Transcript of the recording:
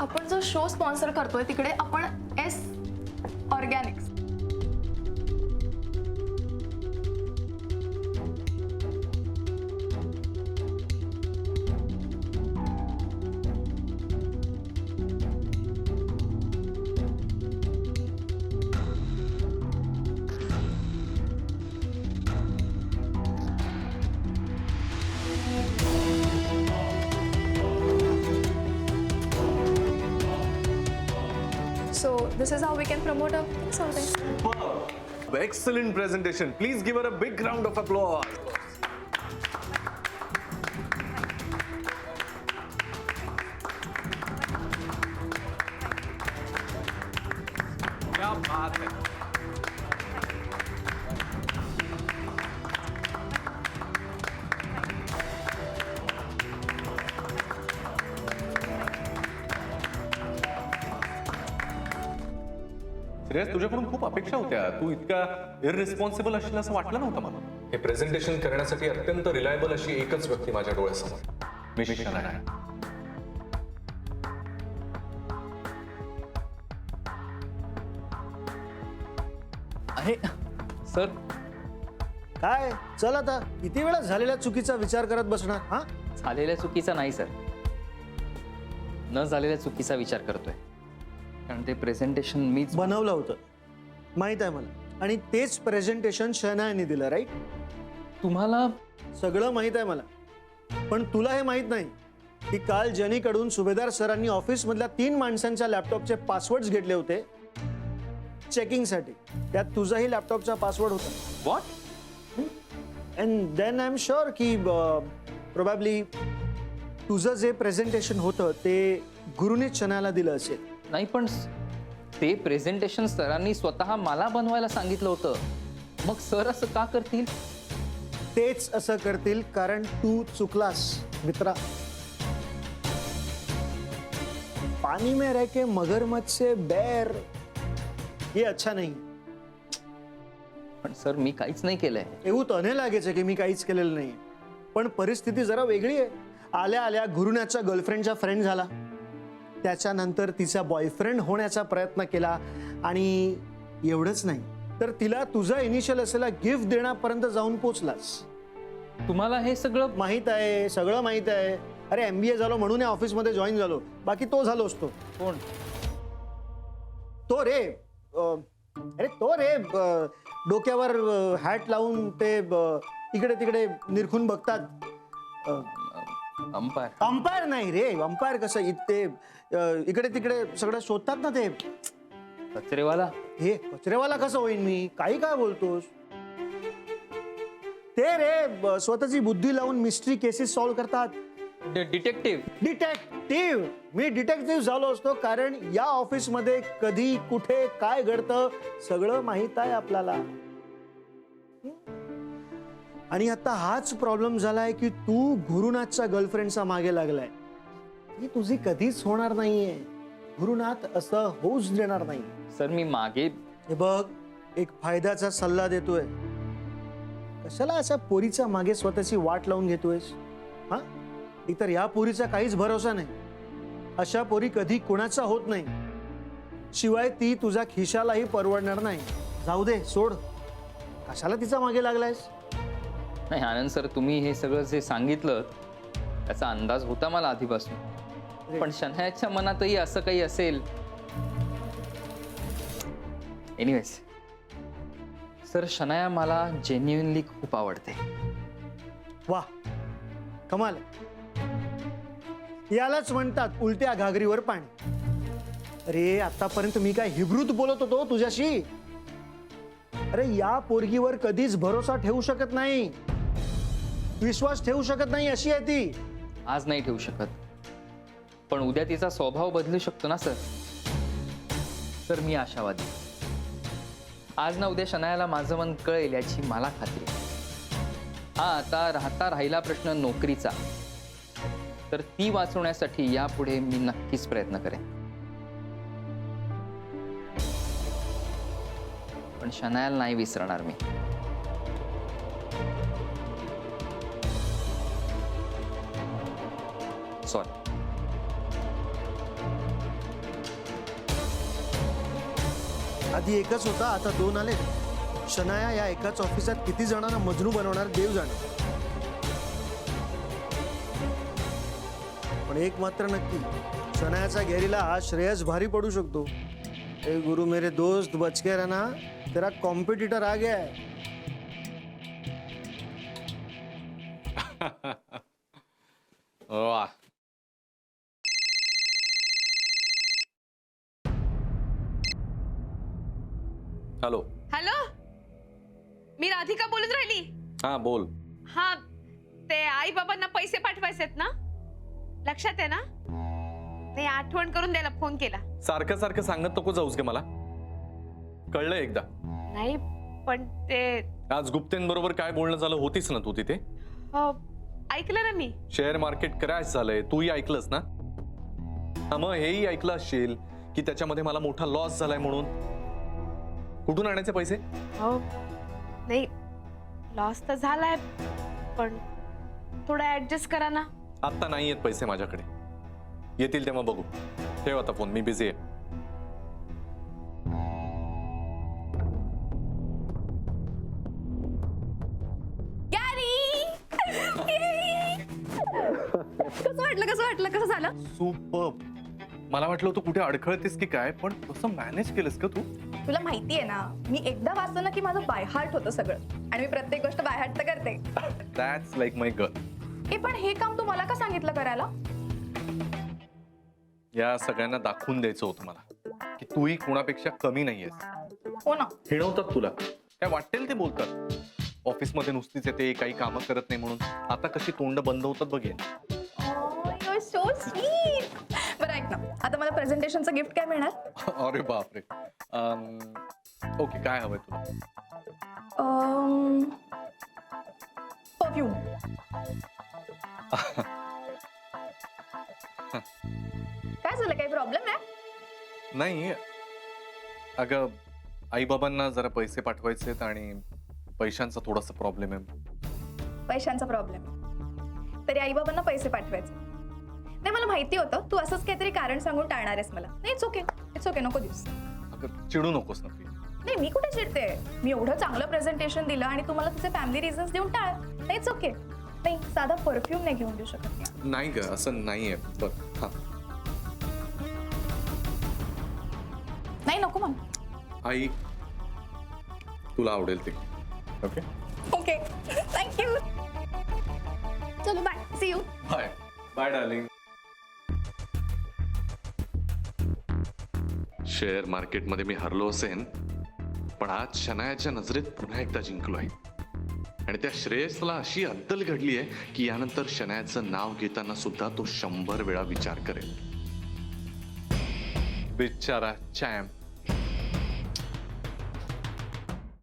आपण जो show sponsor करतोय तिकडे आपण S Organics So this is how we can promote our things out there. Superb. Excellent presentation. Please give her a big round of applause. क्या बात है. श्रेयस, तुझ्याकडून खूप अपेक्षा होत्या. तू इतका इररिस्पॉन्सिबल असशील असं वाटलं नव्हतं मला. हे प्रेझेंटेशन करण्यासाठी अत्यंत रिलायबल अशी एकच व्यक्ती माझ्या डोळ्यासमोर. मिशन आहे. अरे सर, काय चल आता किती वेळा झालेल्या चुकीचा विचार करत बसणार हा. झालेल्या चुकीचा नाही सर, न झालेल्या चुकीचा विचार करतोय. कारण ते प्रेझेंटेशन मीच बनवलं होतं माहित आहे मला, आणि तेच प्रेझेंटेशन शनायाने दिलं राईट. तुम्हाला सगळं माहित आहे मला, पण तुला हे माहित नाही की काल जनीकडून सुभेदार सरांनी ऑफिस मधल्या 3 माणसांच्या लॅपटॉपचे पासवर्ड्स घेतले होते चेकिंगसाठी. त्यात तुझाही लॅपटॉपचा पासवर्ड होता. What? And then I am sure की प्रोबॅबली तुझं जे प्रेझेंटेशन होतं ते गुरुनीच शनायाला दिलं असेल. नाही, पण ते प्रेझेंटेशन सरांनी स्वतः मला बनवायला सांगितलं होतं. मग सर असं का करतील? तेच असं करतील कारण तू चुकलास मित्रा. पानी में रह के मगरमच्छ से बैर ये अच्छा नहीं. पण सर मी काहीच नाही केलंय. એવું તો અને લાગે છે की मी काहीच केलेलं नाही, पण परिस्थिती जरा वेगळी आहे. आल्या आल्या गुरुनाच्या गर्लफ्रेंडचा फ्रेंड झाला, त्याच्यानंतर तिचा बॉयफ्रेंड होण्याचा प्रयत्न केला, आणि एवढंच नाही तर तिला तुझा इनिशियल असलेला गिफ्ट देण्यापर्यंत जाऊन पोचलास. तुम्हाला हे सगळं माहित आहे, सगळं माहित आहे. अरे MBA झालो म्हणून या ऑफिसमध्ये जॉईन झालो, बाकी तो झालो असतो. कोण? तो रे अरे तो रे डोक्यावर हॅट लावून ते इकडे तिकडे निरखून बघतात. अंपायर. अंपायर नाही रे, अंपायर कसं ते इकडे तिकडे सगळं शोधतात ना ते. कचरेवाला. हे कचरेवाला कसं होईन मी? काही काय बोलतोस? ते रे स्वतःची बुद्धी लावून मिस्ट्री केसेस सॉल्व्ह करतात. डिटेक्टिव्ह. डिटेक्टिव्ह. मी डिटेक्टिव्ह झालो असतो कारण या ऑफिसमध्ये कधी कुठे काय घडतं सगळं माहित आहे आपल्याला. आणि आता हाच प्रॉब्लेम झालाय की तू गुरुनाथच्या गर्लफ्रेंडचा मागे लागलाय. ही तुझी कधीच होणार नाहीये. गुरुनाथ असं होऊच देणार नाही. सर मी मागे. हे बघ, एक फायद्याचा सल्ला देतोय. कशाला अशा पोरीच्या मागे स्वतःची वाट लावून घेतोयस हा? इतर या पोरीचा काहीच भरोसा नाही. अशा पोरी कधी कुणाचा होत नाही, शिवाय ती तुझ्या खिशालाही परवडणार नाही. जाऊ दे, सोड. कशाला तिचा मागे लागलायस? नाही आनंद सर, तुम्ही हे सगळं जे सांगितलं त्याचा अंदाज होता मला आधीपासून, पण शनायाच्या मनातही असं काही असेल. एनिवेज सर, शनाया मला जेन्युइनली खूप आवडते. वा, कमाल. यालाच म्हणतात उलट्या घागरीवर पाणी. अरे आतापर्यंत मी काय हिब्रूत बोलत होतो तुझ्याशी? अरे या पोरगीवर कधीच भरोसा ठेवू शकत नाही, विश्वास ठेवू शकत नाही अशी आहे ती. आज नाही ठेवू शकत, पण उद्या तिचा स्वभाव बदलू शकतो ना सर. सर मी आशावादी. आज ना उद्या शनायाला माझं मन कळेल याची मला खात्री. हा आता राहिला प्रश्न नोकरीचा, तर ती वाचवण्यासाठी यापुढे मी नक्कीच प्रयत्न करेन. पण शनायाला नाही विसरणार मी. सॉरी. आधी एकच होता, आता 2 आले. शनाया या एकाच ऑफिसात किती जणांना मजनू बनवणार देव जाणे. पण एक मात्र नक्की, शनायाचा घेरीला हा श्रेयस भारी पडू शकतो. ए गुरु मेरे दोस्त बच के रहना, तेरा कॉम्पिटिटर आ गया है. वाह. हॅलो. हॅलो, मी राधिका बोलत राहिली. हा बोल. हा, ते आई बाबांना पैसे पाठवायचेत ना, लक्षात आहे ना? ते आठवण करून द्यायला फोन केला. सारखं सारखं सांगत नको जाऊस गे मला, कळलं एकदा. नाही पण ते आज गुप्तेंबरोबर काय बोलणं झालं होतीस ना तू तिथे. ऐकलं ना मी. शेअर मार्केट क्रॅश झालंय, तूही ऐकलंस ना. हा, मग हेही ऐकलं असशील की त्याच्यामध्ये मला मोठा लॉस झालाय म्हणून. कुठून आणायचे पैसे? हो, नाही लॉस तर झालाय, पण थोडं ऍडजस्ट करा ना. आता नाही येत पैसे माझ्याकडे, येतील तेव्हा बघू. ठेव आता फोन, मी बिझी आहे. कसं झालं? सुपर्ब. मला वाटलं तू कुठे अडखळतेस की काय, पण कसं मॅनेज केलंस का तू? तुला माहिती आहे ना, मी एकदा वाचलं ना की माझं बाय हार्ट होतं सगळं, आणि मी प्रत्येक गोष्ट बाय हार्ट तर करते. That's like my girl. हे पण हे काम तू मला का सांगितलं करायला? या सगळ्यांना दाखवून द्यायचं होतं मला की तूही कोणापेक्षा कमी नाहीयेस. हो ना. हिणवतात तुला, काय वाटेल ते बोलतात. ऑफिसमध्ये नुसतीच येते, काही कामं करत नाही म्हणून. आता कशी तोंड बंद होतात बघेन. So sweet. बरं ऐक ना, आता मला प्रेझेंटेशनचं गिफ्ट काय मिळणार? अरे बापरे. ओके, काय हवंय तुला? परफ्यूम. काय झालं, काही प्रॉब्लेम आहे? नाही अगं, आई बाबांना जरा पैसे पाठवायचेत आणि पैशांचा थोडासा प्रॉब्लेम आहे. पैशांचा प्रॉब्लेम. तरी आई बाबांना पैसे पाठवायचे नाही. मला माहिती होतं तू असंच काहीतरी कारण सांगून टाळणार आहेस मला. नाही, इट्स ओके, नको दिवस. अगं चिडू नकोस ना प्लीज. नाही, मी कुठे चिडते. मी एवढं चांगलं प्रेझेंटेशन दिलं आणि तुम्हाला तुझे फॅमिली रिझन्स देऊन टाळ. नाही, इट्स ओके. नाही, साधा परफ्यूम नाही घेऊन देऊ शकत. नाही ग, असं नाहीये. बरं, हा. नाही, नको मग. आई, तुला आवडेल ते. Okay okay, thank you. चलो bye, see you. Bye. Bye darling. Share मार्केटमध्ये मी हरलो असेन, पण आज शनायाच्या नजरेत पुन्हा एकदा जिंकलोय. आणि त्या श्रेयसला अशी अद्दल घडली आहे की यानंतर शनायाचं नाव घेताना सुद्धा तो 100 वेळा विचार करेल. बिचारा चॅम्प.